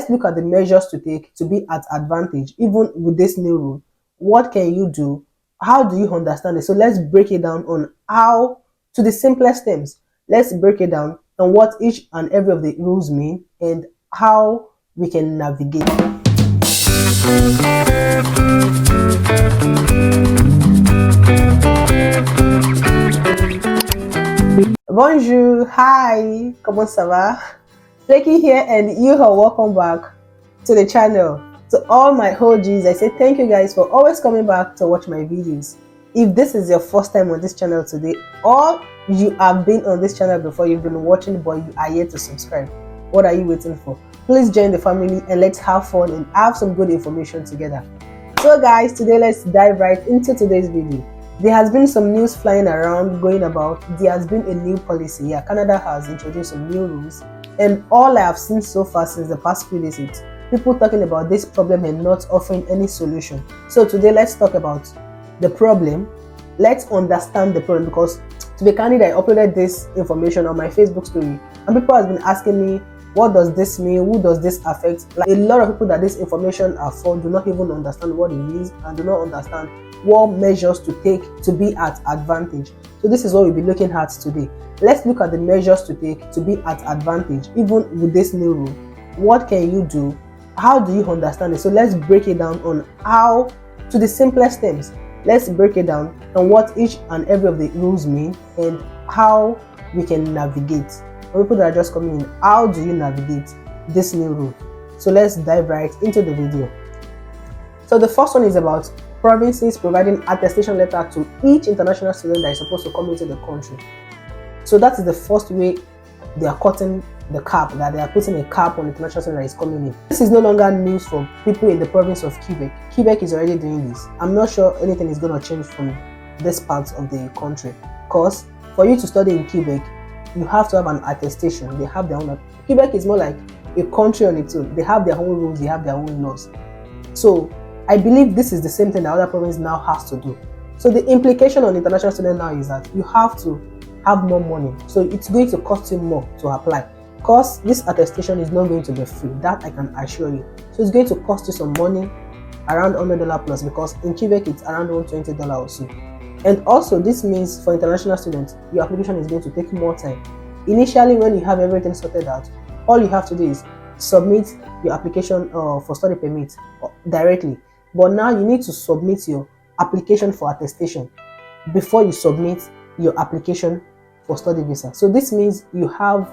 let's look at the measures to take to be at advantage even with this new rule. What can you do? How do you understand it? So let's break it down on how, to the simplest terms. Let's break it down on what each and every of the rules mean and how we can navigate. Bonjour, hi, comment ça va? Becky here and you are welcome back to the channel. To all my OGs, I say thank you guys for always coming back to watch my videos. If this is your first time on this channel today, or you have been on this channel before, you've been watching but you are yet to subscribe, what are you waiting for? Please join the family and let's have fun and have some good information together. So guys, today let's dive right into today's video. There has been some news flying around going about. There has been a new policy. Yeah, Canada has introduced some new rules, and all I have seen so far since the past few days is people talking about this problem and not offering any solution. So today let's talk about the problem. Let's understand the problem, because to be candid, I uploaded this information on my Facebook story and people have been asking me, what does this mean? Who does this affect? Like, a lot of people that this information are for do not even understand what it means and do not understand what measures to take to be at advantage. So this is what we'll be looking at today. Let's look at the measures to take to be at advantage even with this new rule. What can you do? How do you understand it? So let's break it down on how, to the simplest terms. Let's break it down on what each and every of the rules mean and how we can navigate. For people that are just coming in, how do you navigate this new rule? So let's dive right into the video. So the first one is about provinces providing attestation letter to each international student that is supposed to come into the country. So that is the first way they are cutting the cap, that they are putting a cap on the international student that is coming in. This is no longer news for people in the province of Quebec. Quebec is already doing this. I'm not sure anything is going to change from this part of the country, because for you to study in Quebec, you have to have an attestation. They have their own. Quebec is more like a country on its own. They have their own rules, they have their own laws. So I believe this is the same thing that other province now has to do. So the implication on international student now is that you have to have more money. So it's going to cost you more to apply, because this attestation is not going to be free. That I can assure you. So it's going to cost you some money, around $100 plus, because in Quebec it's around $120 or so. And also this means for international students, your application is going to take more time. Initially, when you have everything sorted out, all you have to do is submit your application for study permit directly. But now you need to submit your application for attestation before you submit your application for study visa. So this means you have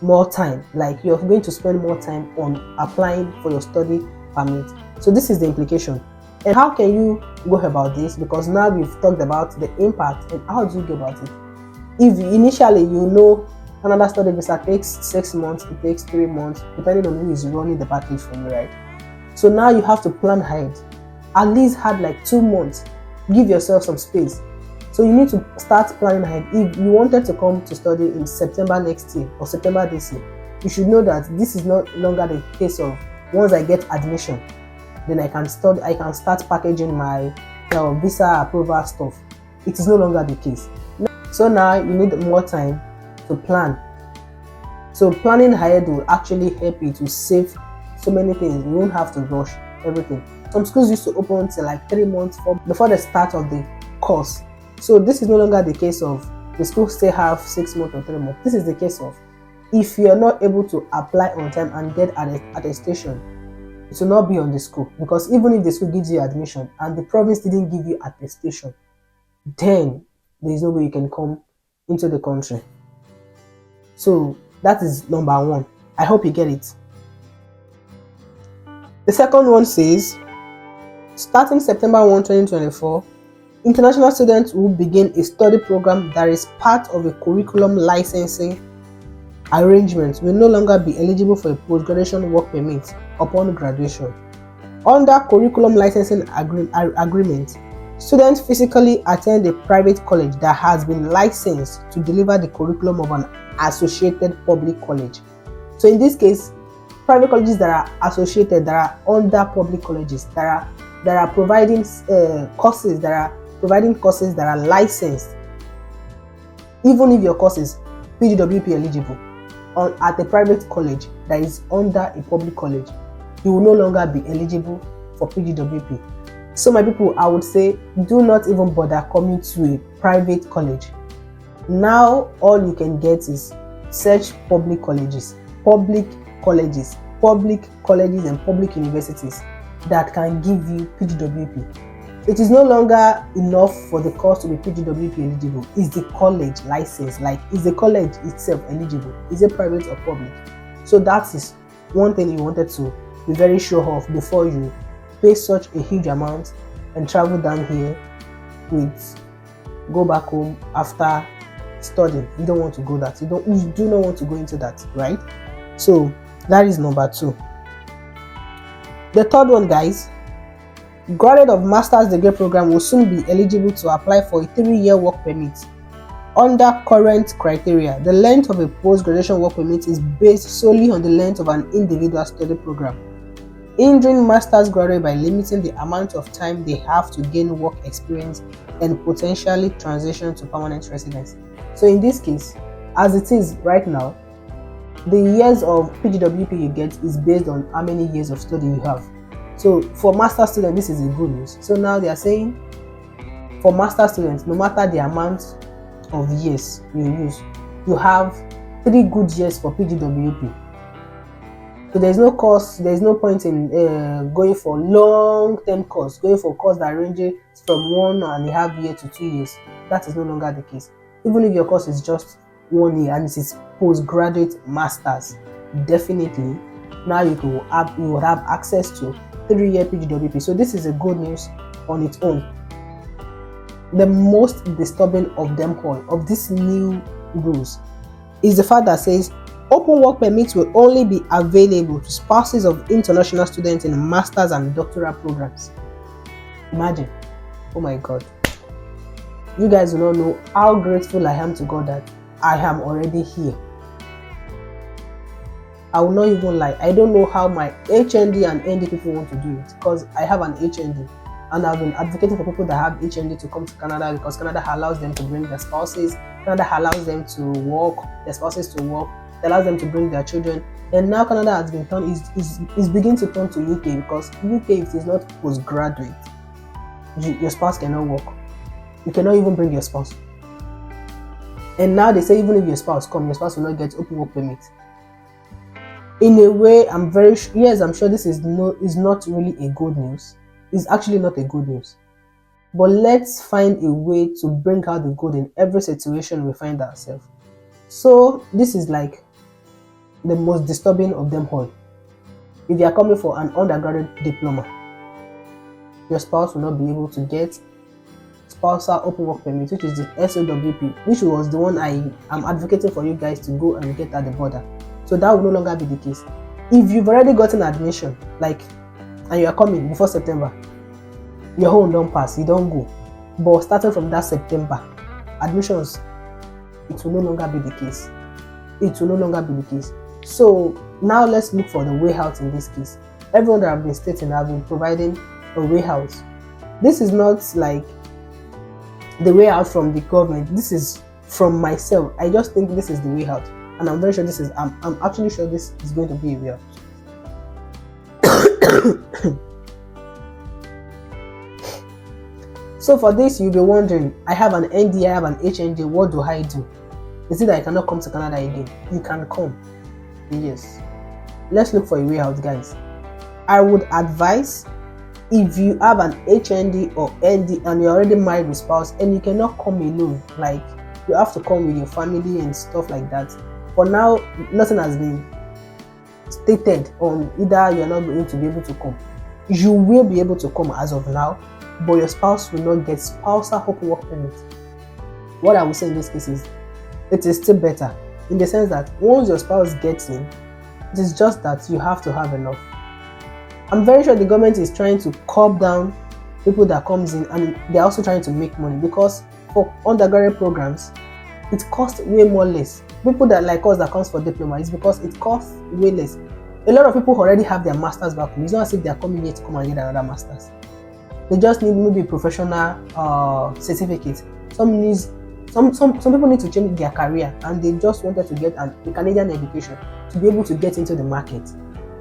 more time, like you're going to spend more time on applying for your study permit. So this is the implication. And how can you go about this? Because now we've talked about the impact and how do you go about it. If initially you know Canada study visa takes 6 months, it takes 3 months, depending on who is running the package for you, right? So now you have to plan ahead. At least had like 2 months. Give yourself some space. So you need to start planning ahead. If you wanted to come to study in September next year or September this year, you should know that this is no longer the case of once I get admission, then I can start packaging my visa approval stuff. It is no longer the case. So now you need more time to plan. So planning ahead will actually help you to save so many things. You won't have to rush everything. Some schools used to open till like 3 months before the start of the course. So this is no longer the case of the school still have 6 months or 3 months. This is the case of if you're not able to apply on time and get an attestation, it will not be on the school, because even if the school gives you admission and the province didn't give you attestation, then there is no way you can come into the country. So that is number one. I hope you get it. The second one says, starting September 1, 2024, international students will begin a study program that is part of a curriculum licensing arrangement will no longer be eligible for a post-graduation work permit upon graduation. Under curriculum licensing agreement, students physically attend a private college that has been licensed to deliver the curriculum of an associated public college. So in this case, private colleges that are associated, that are under public colleges, that are providing courses that are licensed, even if your course is PGWP eligible at a private college that is under a public college, you will no longer be eligible for PGWP. So my people, I would say do not even bother coming to a private college. Now all you can get is search public colleges and public universities that can give you PGWP. It is no longer enough for the course to be PGWP eligible. Is the college license, like is the college itself eligible? Is it private or public? So that is one thing you wanted to be very sure of before you pay such a huge amount and travel down here go back home after studying. You don't want to go that. You do not want to go into that, right? So that is number 2. The third one, guys, graduate of master's degree program will soon be eligible to apply for a 3-year work permit. Under current criteria, the length of a post-graduation work permit is based solely on the length of an individual study program, hindering master's graduate by limiting the amount of time they have to gain work experience and potentially transition to permanent residence. So in this case, as it is right now, the years of PGWP you get is based on how many years of study you have. So for master students, this is a good news. So now they are saying for master students, no matter the amount of years you use, you have 3 good years for PGWP. So there's no cost, there's no point in going for long-term course, going for course that ranges from 1.5 years to 2 years. That is no longer the case. Even if your course is just 1 year and it is postgraduate masters, definitely now you will have access to 3-year PGWP. So this is a good news on its own. The most disturbing of them all, of these new rules, is the fact that says open work permits will only be available to spouses of international students in master's and doctoral programs. Imagine. Oh my God. You guys do not know how grateful I am to God that I am already here. I will not even lie. I don't know how my HND and ND people want to do it, because I have an HND and I've been advocating for people that have HND to come to Canada, because Canada allows them to bring their spouses. Canada allows them to work, their spouses to work. It allows them to bring their children. And now Canada has been turned, is beginning to turn to UK, because UK, if it is not postgraduate, your spouse cannot work. You cannot even bring your spouse. And now they say even if your spouse comes, your spouse will not get open work permit. In a way, I'm sure this is not really a good news. It's actually not a good news. But let's find a way to bring out the good in every situation we find ourselves. So this is like the most disturbing of them all. If you are coming for an undergraduate diploma, your spouse will not be able to get spousal open work permit, which is the SOWP, which was the one I am advocating for you guys to go and get at the border. So that will no longer be the case. If you've already gotten admission, and you are coming before September, your own don't pass, you don't go. But starting from that September, admissions, it will no longer be the case. It will no longer be the case. So now let's look for the way out in this case. Everyone that I've been stating, I've been providing a way out. This is not like the way out from the government. This is from myself. I just think this is the way out. And I'm very sure I'm actually sure this is going to be a way out. So for this, you'll be wondering, I have an ND, I have an HND, what do I do? Is it that I cannot come to Canada again? You can come. Yes. Let's look for a way out, guys. I would advise, if you have an HND or ND and you're already married with spouse and you cannot come alone, like you have to come with your family and stuff like that. For now, nothing has been stated on either you're not going to be able to come. You will be able to come as of now, but your spouse will not get spousal open work permit. What I would say in this case is, it is still better in the sense that once your spouse gets in, it is just that you have to have enough. I'm very sure the government is trying to curb down people that comes in, and they're also trying to make money, because for undergraduate programs, it costs way more less. People that like us that comes for diploma, is because it costs way less. A lot of people already have their masters back home. It's not as if they're coming here to come and get another masters. They just need maybe a professional certificate. Some needs Some people need to change their career and they just wanted to get a Canadian education to be able to get into the market.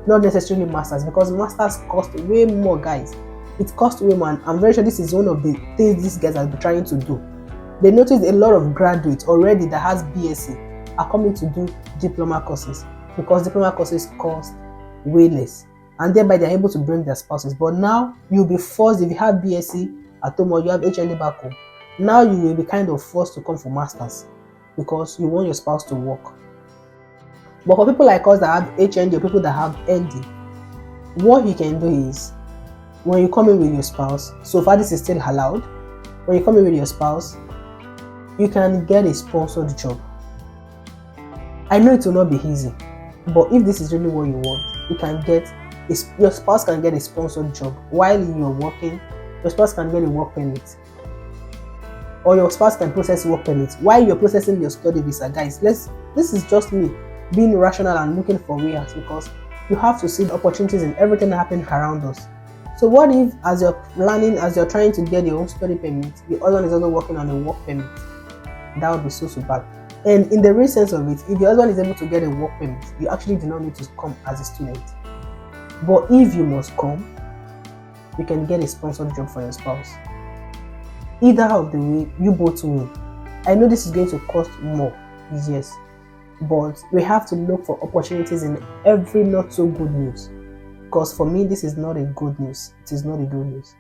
Not necessarily masters, because masters cost way more, guys. It costs way more, and I'm very sure this is one of the things these guys are trying to do. They noticed a lot of graduates already that has BSc are coming to do diploma courses, because diploma courses cost way less, and thereby they're able to bring their spouses. But now you'll be forced, if you have BSc at home or you have HND back home, now you will be kind of forced to come for masters because you want your spouse to work. But for people like us that have HND or people that have ND, what you can do is, when you come in with your spouse, so far this is still allowed, when you come in with your spouse, you can get a sponsored job. I know it will not be easy, but if this is really what you want, you can get your spouse can get a sponsored job while you're working. Your spouse can get a work permit, or your spouse can process work permit while you're processing your study visa. Guys, this is just me being rational and looking for ways, because you have to see the opportunities in everything happening around us. So what if, as you're planning, as you're trying to get your own study permit, the other one is also working on a work permit? That would be so bad. And in the real sense of it, if your husband is able to get a work permit, you actually do not need to come as a student. But if you must come, you can get a sponsored job for your spouse. Either of the way, you both win. I know this is going to cost more, yes, but we have to look for opportunities in every not so good news. Because for me, this is not a good news. It is not a good news.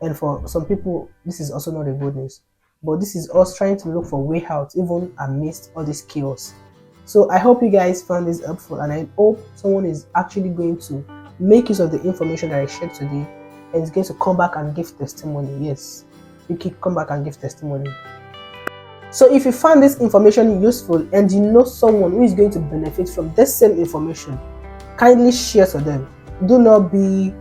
And for some people, this is also not a good news. But this is us trying to look for way out, even amidst all this chaos. So I hope you guys found this helpful, and I hope someone is actually going to make use of the information that I shared today and is going to come back and give testimony. Yes, you can come back and give testimony. So if you found this information useful and you know someone who is going to benefit from this same information, kindly share to them. Do not be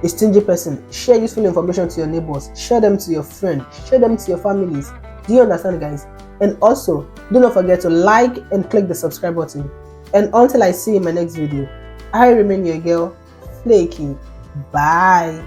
a stingy person. Share useful information to your neighbors, share them to your friends, share them to your families. Do you understand, guys? And also, do not forget to like and click the subscribe button. And until I see you in my next video, I remain your girl, Flaky. Bye.